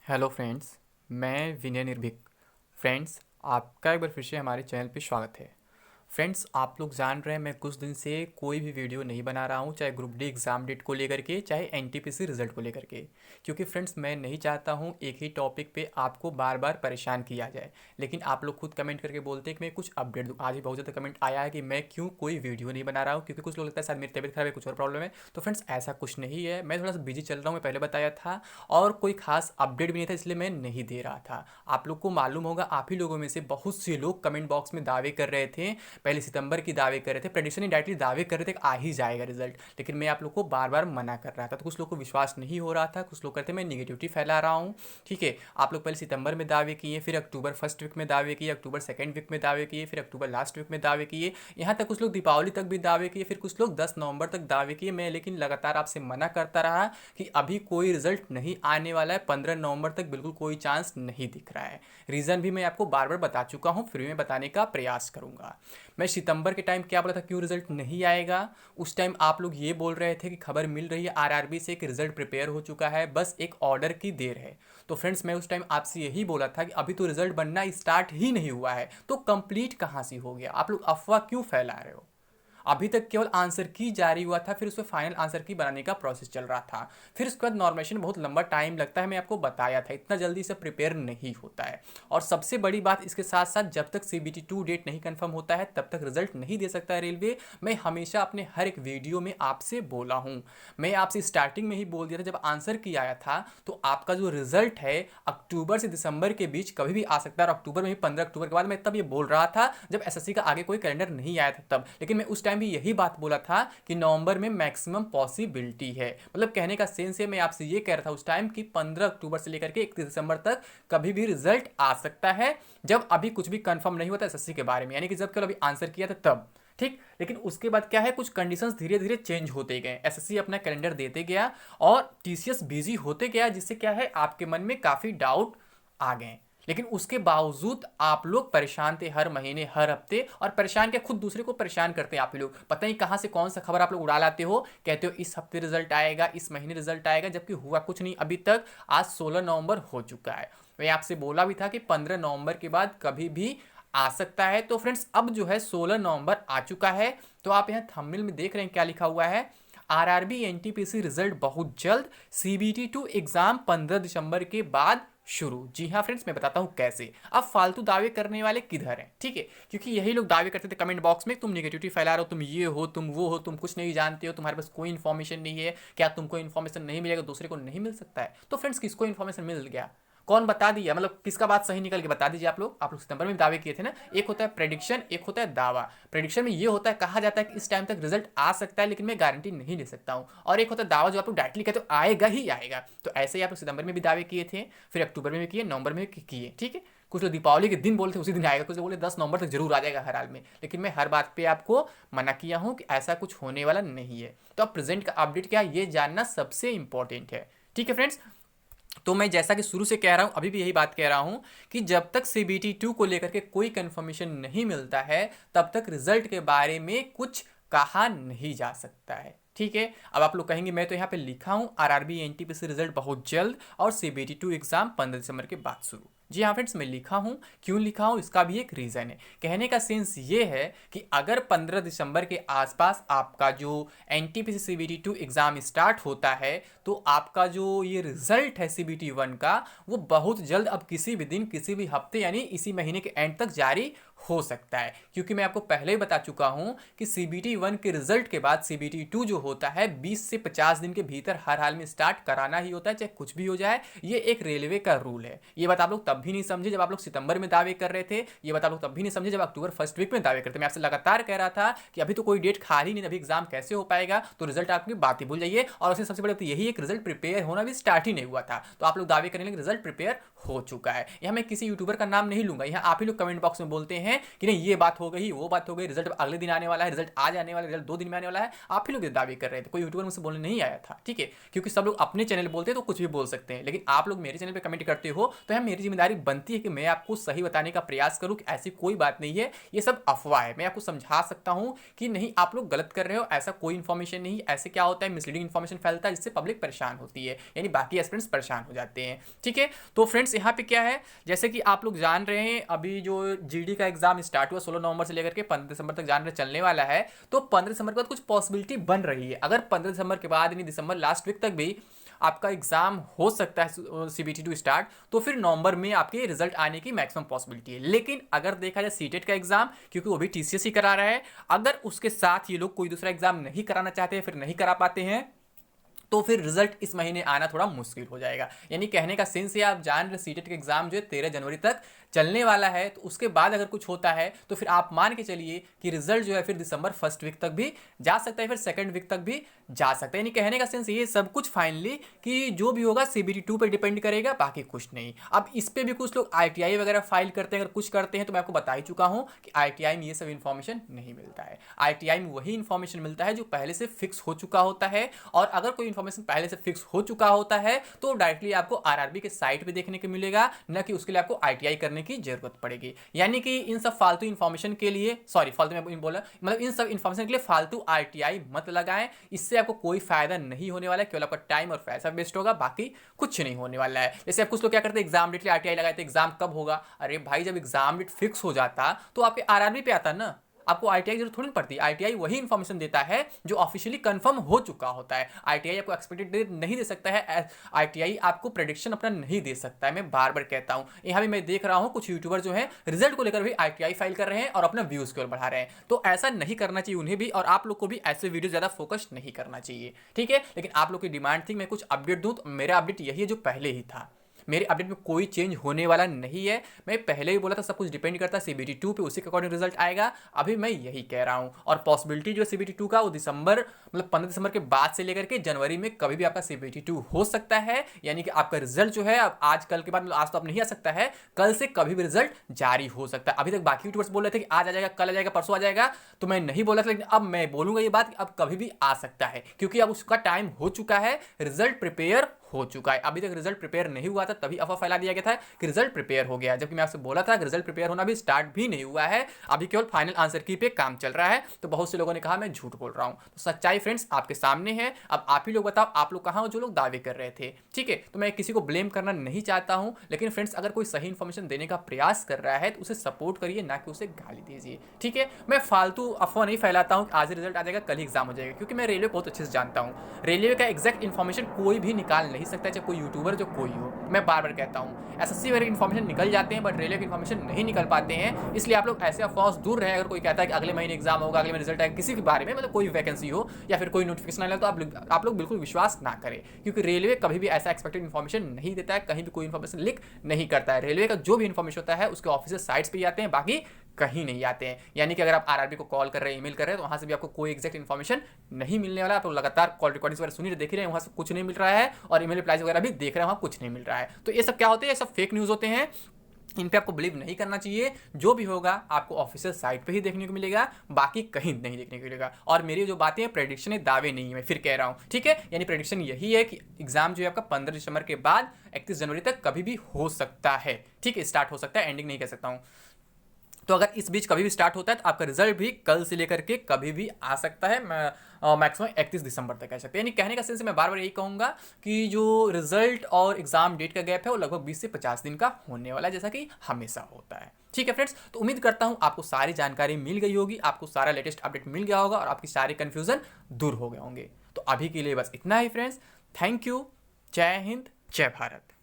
Hello friends. मैं विनय निर्भीक। Friends, आपका एक बार फिर से हमारे चैनल पे स्वागत है। फ्रेंड्स, आप लोग जान रहे हैं मैं कुछ दिन से कोई भी वीडियो नहीं बना रहा हूँ, चाहे ग्रुप डी एग्ज़ाम डेट को लेकर के, चाहे एनटीपीसी रिजल्ट को लेकर के। क्योंकि फ्रेंड्स, मैं नहीं चाहता हूँ एक ही टॉपिक पे आपको बार बार परेशान किया जाए। लेकिन आप लोग खुद कमेंट करके बोलते हैं कि मैं कुछ अपडेट दूँ। आज भी बहुत ज़्यादा कमेंट आया है कि मैं क्यों कोई वीडियो नहीं बना रहा हूँ, क्योंकि कुछ लोग लगता है शायद मेरी तबीयत खराब है, कुछ और प्रॉब्लम है। तो फ्रेंड्स, ऐसा कुछ नहीं है, मैं थोड़ा सा बिजी चल रहा हूँ, मैं पहले बताया था। और कोई खास अपडेट भी नहीं था, इसलिए मैं नहीं दे रहा था। आप लोग को मालूम होगा, आप ही लोगों में से बहुत से लोग कमेंट बॉक्स में दावे कर रहे थे, पहले सितंबर की दावे कर रहे थे, प्रेडिक्शन डायरेक्टली दावे कर रहे थे कि आ ही जाएगा रिजल्ट। लेकिन मैं आप लोग को बार बार मना कर रहा था, तो कुछ लोग को विश्वास नहीं हो रहा था, कुछ लोग कहते मैं निगेटिविटी फैला रहा हूँ। ठीक है, आप लोग पहले सितंबर में दावे किए, फिर अक्टूबर फर्स्ट वीक में दावे किए, अक्टूबर सेकंड वीक में दावे किए, फिर अक्टूबर लास्ट वीक में दावे किए, यहाँ तक कुछ लोग दीपावली तक भी दावे किए, फिर कुछ लोग 10 नवंबर तक दावे किए। मैं लेकिन लगातार आपसे मना करता रहा कि अभी कोई रिजल्ट नहीं आने वाला है, 15 नवंबर तक बिल्कुल कोई चांस नहीं दिख रहा है। रीज़न भी मैं आपको बार बार बता चुका हूँ, फिर मैं बताने का प्रयास करूँगा। मैं सितंबर के टाइम क्या बोला था, क्यों रिजल्ट नहीं आएगा। उस टाइम आप लोग ये बोल रहे थे कि खबर मिल रही है आरआरबी से कि रिजल्ट प्रिपेयर हो चुका है, बस एक ऑर्डर की देर है। तो फ्रेंड्स, मैं उस टाइम आपसे यही बोला था कि अभी तो रिजल्ट बनना स्टार्ट ही नहीं हुआ है, तो कंप्लीट कहाँ से हो गया। आप लोग अफवाह क्यों फैला रहे हो। अभी तक केवल आंसर की जारी हुआ था, फिर उसमें फाइनल आंसर की बनाने का प्रोसेस चल रहा था। फिर उसके बाद नॉर्मेशन बहुत लंबा टाइम लगता है, मैं आपको बताया था, इतना जल्दी से प्रिपेयर नहीं होता है। और सबसे बड़ी बात इसके साथ साथ, जब तक सीबीटी 2 डेट नहीं कंफर्म होता है तब तक रिजल्ट नहीं दे सकता है रेलवे। मैं हमेशा अपने हर एक वीडियो में आपसे बोला हूँ। मैं आपसे स्टार्टिंग में ही बोल दिया था, जब आंसर की आया था तो आपका जो रिजल्ट है अक्टूबर से दिसंबर के बीच कभी भी आ सकता है। और अक्टूबर में ही 15 अक्टूबर के बाद मैं तब ये बोल रहा था जब एसएससी का आगे कोई कैलेंडर नहीं आया था तब। लेकिन मैं उस टाइम भी यही बात बोला था कि नवंबर में मैक्सिमम पॉसिबिलिटी है। मतलब कहने का सेंस है, मैं आपसे ये कह रहा था उस टाइम कि 15 अक्टूबर से लेकर के 31 दिसंबर तक कभी भी रिजल्ट आ सकता है, जब अभी कुछ भी कंफर्म नहीं होता एसएससी के बारे में, यानी कि जब कल अभी आंसर किया था तब। ठीक, लेकिन उसके बाद क्या है, कुछ कंडीशंस धीरे धीरे चेंज होते गए, एसएससी अपना कैलेंडर देते गया और टीसीएस बिजी होते गया, जिससे क्या है आपके मन में काफ़ी डाउट आ गए। लेकिन उसके बावजूद आप लोग परेशान थे, हर महीने हर हफ्ते, और परेशान क्या, खुद दूसरे को परेशान करते हैं आप लोग। पता नहीं कहाँ से कौन सा खबर आप लोग उड़ा लाते हो, कहते हो इस हफ्ते रिजल्ट आएगा, इस महीने रिजल्ट आएगा, जबकि हुआ कुछ नहीं अभी तक। आज 16 नवंबर हो चुका है। मैं आपसे बोला भी था कि 15 नवंबर के बाद कभी भी आ सकता है। तो फ्रेंड्स, अब जो है 16 नवंबर आ चुका है। तो आप यहाँ थंबनेल में देख रहे हैं क्या लिखा हुआ है, आरआरबी एनटीपीसी रिजल्ट बहुत जल्द, सीबीटी 2 एग्जाम 15 दिसंबर के बाद शुरू। जी हाँ फ्रेंड्स, मैं बताता हूँ कैसे। अब फालतू दावे करने वाले किधर हैं, ठीक है, क्योंकि यही लोग दावे करते थे कमेंट बॉक्स में, तुम नेगेटिविटी फैला रहे हो, तुम ये हो, तुम वो हो, तुम कुछ नहीं जानते हो, तुम्हारे पास कोई इन्फॉर्मेशन नहीं है। क्या तुमको इन्फॉर्मेशन नहीं मिलेगा, दूसरे को नहीं मिल सकता है। तो फ्रेंड्स, किसको इन्फॉर्मेशन मिल गया, कौन बता दिया, मतलब किसका बात सही निकल के बता दीजिए। आप लोग सितंबर में दावे किए थे ना, एक होता है प्रेडिक्शन, एक होता है दावा। प्रेडिक्शन में ये होता है, कहा जाता है कि इस टाइम तक रिजल्ट आ सकता है, लेकिन मैं गारंटी नहीं ले सकता हूँ। और एक होता है दावा, जो आप लोग डायरेक्टली कहते हो आएगा ही आएगा। तो ऐसे ही आप लोग सितंबर में भी दावे किए थे, फिर अक्टूबर में भी किए, नवंबर में भी किए, ठीक है। कुछ लोग दीपावली के दिन बोलते उसी दिन आएगा, कुछ लोग बोले 10 नवंबर तक जरूर आ जाएगा हर हाल में। लेकिन मैं हर बात पे आपको मना किया हूँ कि ऐसा कुछ होने वाला नहीं है। तो अब प्रेजेंट का अपडेट क्या है, ये जानना सबसे इंपॉर्टेंट है, ठीक है फ्रेंड्स। तो मैं जैसा कि शुरू से कह रहा हूं, अभी भी यही बात कह रहा हूं कि जब तक सीबीटी 2 को लेकर के कोई कंफर्मेशन नहीं मिलता है, तब तक रिजल्ट के बारे में कुछ कहा नहीं जा सकता है, ठीक है। अब आप लोग कहेंगे, मैं तो यहाँ पे लिखा हूँ आरआरबी एनटीपीसी रिजल्ट बहुत जल्द और सीबीटी 2 एग्जाम 15 दिसंबर के बाद शुरू। जी हाँ फ्रेंड्स, मैं लिखा हूँ, क्यों लिखा हूँ इसका भी एक रीज़न है। कहने का सेंस ये है कि अगर 15 दिसंबर के आसपास आपका जो एनटीपीसी सीबीटी 2 एग्ज़ाम स्टार्ट होता है, तो आपका जो ये रिजल्ट है सीबीटी 1 का, वो बहुत जल्द, अब किसी भी दिन, किसी भी हफ्ते, यानी इसी महीने के एंड तक जारी हो सकता है। क्योंकि मैं आपको पहले ही बता चुका हूं कि सीबीटी 1 के रिजल्ट के बाद सीबीटी 2 जो होता है 20 से 50 दिन के भीतर हर हाल में स्टार्ट कराना ही होता है, चाहे कुछ भी हो जाए। ये एक रेलवे का रूल है। ये बात आप लोग तब भी नहीं समझे जब आप लोग सितंबर में दावे कर रहे थे, ये बात आप लोग तब भी नहीं समझे जब अक्टूबर फर्स्ट वीक में दावे करते। मैं आपसे लगातार कह रहा था कि अभी तो कोई डेट खाली नहीं, अभी एग्जाम कैसे हो पाएगा, तो रिजल्ट आपकी बात ही भूल जाइए। और उससे सबसे बड़ी बात यही एक रिजल्ट प्रिपेयर होना भी स्टार्ट ही नहीं हुआ था, तो आप लोग दावे करने लगे रिजल्ट प्रिपेयर हो चुका है। यहाँ मैं किसी यूट्यूबर का नाम नहीं लूंगा, यहाँ आप ही लोग कमेंट बॉक्स में बोलते हैं हैं कि नहीं ये बात हो गई, वो बात हो गई, रिजल्ट अगले दिन आने वाला है, रिजल्ट आज आने वाला है, रिजल्ट 2 दिन में आने वाला है, आप ही लोग दावे कर रहे थे, कोई यूट्यूबर मुझसे बोलने नहीं आया था, ठीक है, क्योंकि सब लोग अपने चैनल बोलते हैं तो कुछ भी बोल सकते हैं, लेकिन आप लोग मेरे चैनल पर कमेंट करते हो तो है मेरी जिम्मेदारी बनती है कि मैं आपको सही बताने का प्रयास करूं कि ऐसी कोई बात नहीं है, ये सब अफवाह है। मैं आपको समझा सकता हूं कि नहीं आप लोग गलत कर रहे हो, ऐसा कोई इन्फॉर्मेशन नहीं, ऐसे क्या होता है मिसलीडिंग इन्फॉर्मेशन फैलता है जिससे पब्लिक परेशान होती है, यानी बाकी एस्पिरेंट्स परेशान हो जाते हैं, ठीक है। तो फ्रेंड्स यहाँ पे क्या है, जैसे कि आप लोग जान रहे हैं अभी जो जीडी का एग्जाम स्टार्ट हुआ 16 नवंबर से लेकर के 15 दिसंबर तक जान रहे चलने वाला है, तो 15 दिसंबर के बाद कुछ पॉसिबिलिटी बन रही है। अगर 15 दिसंबर के बाद यानी दिसंबर लास्ट वीक तक भी आपका एग्जाम हो सकता है सीबीटी 2 स्टार्ट, तो फिर नवंबर में आपके रिजल्ट आने की मैक्सिमम पॉसिबिलिटी है। लेकिन अगर देखा जाए सीटेट का एग्जाम, क्योंकि वो भी टीसीएस ही करा रहा है, अगर उसके साथ ये लोग कोई दूसरा एग्जाम नहीं कराना चाहते हैं, फिर नहीं करा पाते हैं, तो फिर रिजल्ट इस महीने आना थोड़ा मुश्किल हो जाएगा। यानी कहने का सेंस है, आप जान रहे सीटेट का एग्जाम जो है 13 जनवरी तक चलने वाला है, तो उसके बाद अगर कुछ होता है तो फिर आप मान के चलिए कि रिजल्ट जो है फिर दिसंबर फर्स्ट वीक तक भी जा सकता है, फिर सेकंड वीक तक भी जा सकता है। यानी कहने का सेंस ये सब कुछ फाइनली कि जो भी होगा सीबीटी 2 पर डिपेंड करेगा, बाकी कुछ नहीं। अब इस पर भी कुछ लोग आईटीआई वगैरह फाइल करते हैं, अगर कुछ करते हैं तो मैं आपको बता ही चुका हूं कि आईटीआई में ये सब इन्फॉर्मेशन नहीं मिलता है। आईटीआई में वही इन्फॉर्मेशन मिलता है जो पहले से फिक्स हो चुका होता है, और अगर कोई इन्फॉर्मेशन पहले से फिक्स हो चुका होता है तो डायरेक्टली आपको आरआरबी के साइट पे देखने को मिलेगा, न कि उसके लिए आपको आईटीआई करने की जरूरत पड़ेगी। यानी कि इन सब फालतू इन्फॉर्मेशन के लिए, सॉरी फालतू में बोला, मतलब इन सब इन्फॉर्मेशन के लिए फालतू आरटीआई मत लगाएं, इससे आपको कोई फायदा नहीं होने वाला है, केवल आपका टाइम और पैसा वेस्ट होगा, बाकी कुछ नहीं होने वाला है। जैसे आप कुछ लोग क्या करते हैं, एग्जाम डेट के लिए आरटीआई लगाते हैं, एग्जाम कब होगा, अरे भाई जब एग्जाम डेट फिक्स हो जाता तो आपके आरआरबी पे आता ना, आपको आईटीआई जरूरत थोड़ी पड़ती। आईटीआई वही इन्फॉर्मेशन देता है जो ऑफिशियली कंफर्म हो चुका होता है। आईटीआई आपको एक्सपेक्टेड डेट नहीं दे सकता है, आईटीआई आपको प्रेडिक्शन अपना नहीं दे सकता है। मैं बार बार कहता हूं, यहां भी मैं देख रहा हूं कुछ यूट्यूबर जो है रिजल्ट को लेकर भी आईटीआई फाइल कर रहे हैं और अपना व्यूज की ओर बढ़ा रहे हैं, तो ऐसा नहीं करना चाहिए उन्हें भी, और आप लोग को भी ऐसे वीडियो ज्यादा फोकस नहीं करना चाहिए, ठीक है। लेकिन आप लोग की डिमांड थी मैं कुछ अपडेट दूं, तो मेरा अपडेट यही है जो पहले ही था। मेरे अपडेट में कोई चेंज होने वाला नहीं है। मैं पहले ही बोला था सब कुछ डिपेंड करता है सीबीटी 2 पे, उसी के अकॉर्डिंग रिजल्ट आएगा। अभी मैं यही कह रहा हूं, और पॉसिबिलिटी जो है सीबीटी 2 का वो दिसंबर मतलब 15 दिसंबर के बाद से लेकर के जनवरी में कभी भी आपका सीबीटी 2 हो सकता है। यानी कि आपका रिजल्ट जो है अब आज कल के बाद, मतलब आज तो अब नहीं आ सकता है, कल से कभी भी रिजल्ट जारी हो सकता है। अभी तक बाकी यूट्यूबर्स बोल रहे थे कि आज आ जाएगा, कल आ जाएगा, परसों आ जाएगा, तो मैं नहीं बोला था, लेकिन अब मैं बोलूंगा ये बात कि अब कभी भी आ सकता है, क्योंकि अब उसका टाइम हो चुका है, रिजल्ट प्रिपेयर हो चुका है। अभी तक रिजल्ट प्रिपेयर नहीं हुआ था, तभी अफवाह फैला दिया गया था कि रिजल्ट प्रिपेयर हो गया, जबकि मैं आपसे बोला था कि रिजल्ट प्रिपेयर होना भी स्टार्ट भी नहीं हुआ है, अभी केवल फाइनल आंसर की पे काम चल रहा है। तो बहुत से लोगों ने कहा मैं झूठ बोल रहा हूं, तो सच्चाई फ्रेंड्स आपके सामने है। अब आप ही लोग बताओ, आप लोग कहां हो जो लोग दावे कर रहे थे, ठीक है। तो मैं किसी को ब्लेम करना नहीं चाहता हूं, लेकिन फ्रेंड्स अगर कोई सही इन्फॉर्मेशन देने का प्रयास कर रहा है तो उसे सपोर्ट करिए, ना कि उसे गाली दीजिए, ठीक है। मैं फालतू अफवाह नहीं फैलाता हूं कि आज रिजल्ट आ जाएगा, कल ही एग्जाम हो जाएगा, क्योंकि मैं रेलवे बहुत अच्छे से जानता हूं। रेलवे का एग्जैक्ट इन्फॉर्मेशन कोई भी निकाल नहीं सकता, चाहे कोई यूट्यूबर जो कोई हो। मैं बार बार कहता हूं एसएससी वगैरह की इन्फॉर्मेशन निकल जाते हैं, बट रेलवे की इन्फॉर्मेशन नहीं निकल पाते हैं। इसलिए आप लोग ऐसे अफवाह दूर रहें। अगर कोई कहता है कि अगले महीने एग्जाम होगा, अगले महीने रिजल्ट आएगा, किसी के बारे में, मतलब कोई वैकेंसी हो या फिर कोई नोटिफिकेशन आएगा, तो आप लोग बिल्कुल विश्वास ना करें, क्योंकि रेलवे कभी भी ऐसा एक्सपेक्टेड इन्फॉर्मेशन नहीं देता है, कहीं भी कोई इन्फॉर्मेशन लीक नहीं करता है। रेलवे का जो भी इन्फॉर्मेशन होता है उसके ऑफिशियल साइट्स पर आते हैं, बाकी कहीं नहीं आते हैं। यानी कि अगर आप आरआरबी को कॉल कर रहे हैं, ईमेल कर रहे हैं, तो वहां से भी आपको कोई एग्जैक्ट इन्फॉर्मेशन नहीं मिलने वाला। आप लोग लगातार कॉल रिकॉर्डिंग्स वगैरह सुन रहे, देख रहे हैं, वहां से कुछ नहीं मिल रहा है, और ईमेल रिप्लाईज वगैरह भी देख रहे हैं, वहां कुछ नहीं मिल रहा है। तो ये सब क्या होते हैं, ये सब फेक न्यूज़ होते हैं, इन पे आपको बिलीव नहीं करना चाहिए। जो भी होगा आपको ऑफिशियल साइट पे ही देखने को मिलेगा, बाकी कहीं नहीं देखने को मिलेगा। और मेरी जो बातें हैं प्रेडिक्शन है, दावे नहीं है, मैं फिर कह रहा हूँ, ठीक है। यानी प्रेडिक्शन यही है कि एग्जाम जो है आपका 15 दिसंबर के बाद 31 जनवरी तक कभी भी हो सकता है, ठीक है। स्टार्ट हो सकता है, एंडिंग नहीं कह सकता हूँ। तो अगर इस बीच कभी भी स्टार्ट होता है तो आपका रिजल्ट भी कल से लेकर के कभी भी आ सकता है, मैक्सिमम 31 दिसंबर तक कह सकते हैं। यानी कहने का सेंस मैं बार बार यही कहूँगा कि जो रिजल्ट और एग्जाम डेट का गैप है वो लगभग 20 से 50 दिन का होने वाला है, जैसा कि हमेशा होता है, ठीक है फ्रेंड्स। तो उम्मीद करता हूँ आपको सारी जानकारी मिल गई होगी, आपको सारा लेटेस्ट अपडेट मिल गया होगा और आपकी सारी कन्फ्यूजन दूर हो गए होंगे। तो अभी के लिए बस इतना ही फ्रेंड्स, थैंक यू, जय हिंद, जय भारत।